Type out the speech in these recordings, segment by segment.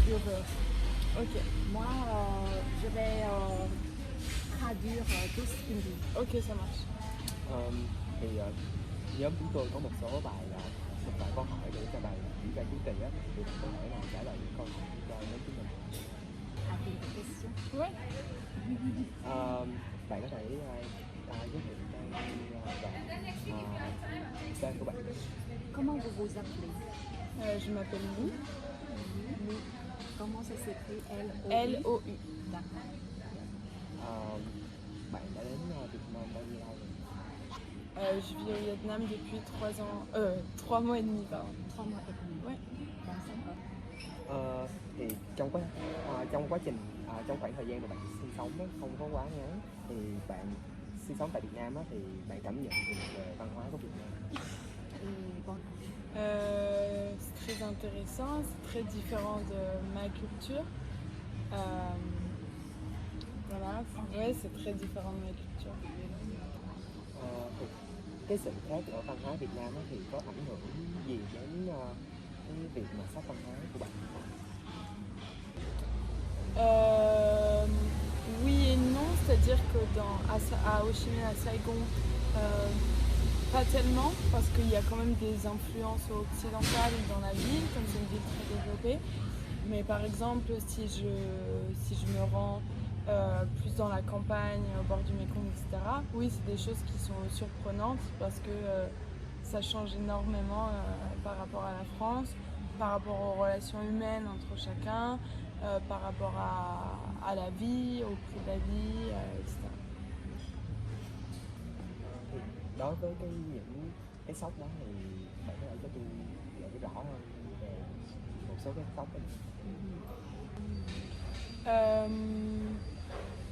heureuse. Ok, Moi, je vais traduire tout ce qu'il dit. ok, ça marche. Thì nhóm chúng tôi có một số bài một vài câu hỏi để cho bài kiểm tra chứng chỉ á, thì bạn có thể là trả lời những câu hỏi cho nhóm chúng mình. Avez des questions? Ouais. Bạn có thể giới thiệu tên của bạn. Comment vous vous appelez? Je m'appelle Lou. Lou. Comment ça s'écrit? L-O-U? L-O-U. D'accord. Bạn đã đến Việt Nam bao nhiêu lâu rồi? Je vis au Vietnam depuis 3 ans, 3 mois et demi, pardon. 3 mois et demi. Ouais. Bon, sympa. Thì trong quá trình trong khoảng thời gian mà bạn sinh sống á, không có quá ngắn, thì bạn sinh sống tại Việt Nam á, thì bạn cảm nhận được về văn hóa của Việt Nam. Et bon, C'est très intéressant, c'est très différent de ma culture. Voilà, ouais, c'est très différent de ma culture. Thì cái sự khác ở văn hóa Việt Nam á, thì có ảnh hưởng gì đến cái việc mà sách văn hóa của bạn? Oui et non, c'est-à-dire que à Ho Chi Minh, à Saigon, pas tellement, parce qu'il y a quand même des influences occidentales dans la ville, comme c'est une ville très développée. Mais par exemple, si je me rends plus dans la campagne, au bord du Mékong, etc., oui, c'est des choses qui sont surprenantes parce que ça change énormément par rapport à la France, par rapport aux relations humaines entre chacun, par rapport à la vie, au prix de la vie, etc. Thì đối với những cái sốc đó thì bạn có thể cho tôi hiểu rõ hơn về một số cái sốc đó.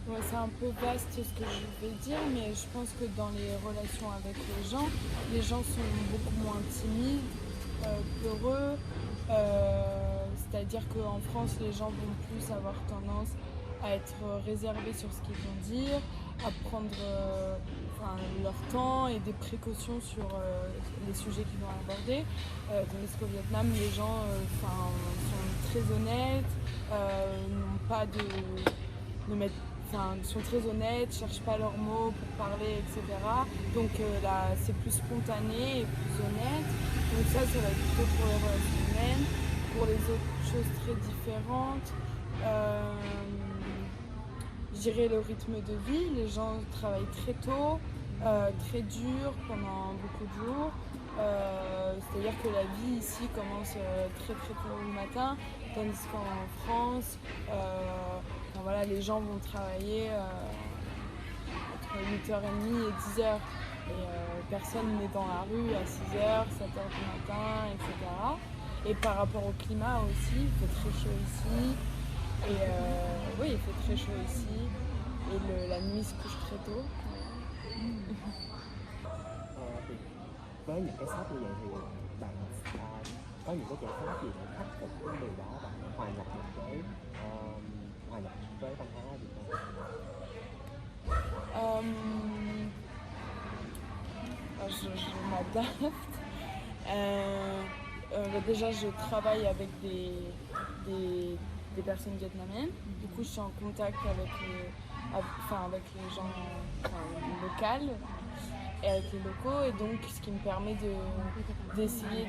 Ouais, c'est un peu vaste ce que je vais dire, mais je pense que dans les relations avec les gens sont beaucoup moins timides, peureux. C'est-à-dire qu'en France, les gens vont plus avoir tendance à être réservés sur ce qu'ils vont dire, à prendre leur temps et des précautions sur les sujets qu'ils vont aborder. Tandis qu'au Vietnam, les gens sont très honnêtes, n'ont pas sont très honnêtes, cherchent pas leurs mots pour parler, etc. Donc là, c'est plus spontané et plus honnête. Donc ça va être plutôt pour les relations humaines. Pour les autres choses très différentes, je dirais le rythme de vie. Les gens travaillent très tôt, très dur pendant beaucoup de jours. C'est-à-dire que la vie ici commence très très tôt le matin, tandis qu'en France, voilà, les gens vont travailler entre 8h30 et 10h. Et personne n'est dans la rue à 6h, 7h du matin, etc. Et par rapport au climat aussi, il fait très chaud ici. Et oui, il fait très chaud ici. Et la nuit se couche très tôt. Thì với những cái sốc như vậy thì bạn có những cái giải pháp gì để khắc phục cái điều đó, bạn hòa nhập với văn hóa Việt Nam? Je m'adapte. Déjà, je travaille avec des personnes vietnamiennes. Du coup, je suis en contact avec les gens locaux et avec les locaux. Et donc, ce qui me permet d'essayer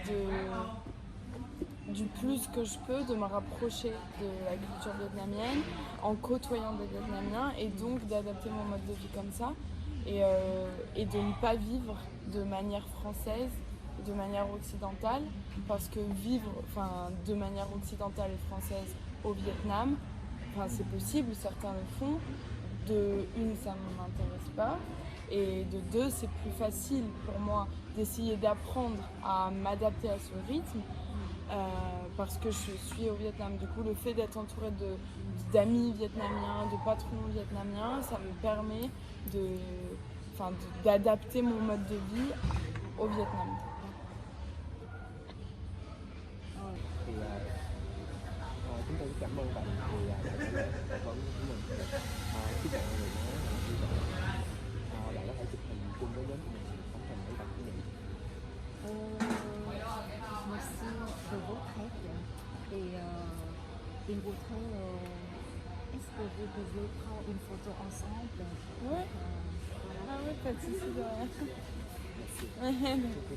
du plus que je peux de me rapprocher de la culture vietnamienne en côtoyant des Vietnamiens et donc d'adapter mon mode de vie comme ça et de ne pas vivre de manière française, de manière occidentale, parce que vivre de manière occidentale et française au Vietnam, c'est possible, certains le font. De une, ça ne m'intéresse pas. Et de deux, c'est plus facile pour moi d'essayer d'apprendre à m'adapter à ce rythme parce que je suis au Vietnam. Du coup, le fait d'être entourée d'amis vietnamiens, de patrons vietnamiens, ça me permet d'adapter mon mode de vie au Vietnam. Thì chúng tôi cảm ơn bạn vì đã trả lời phỏng vấn của mình. Chúc bạn người nói là vui vẻ. Bạn có thể chụp hình chung với nhóm của mình tấm hình để bạn kỷ niệm. Merci de votre aide et une votre est-ce que vous pouvez prendre une photo ensemble? Ouais. Voilà. Ah ouais, pas de soucis de rien. Merci.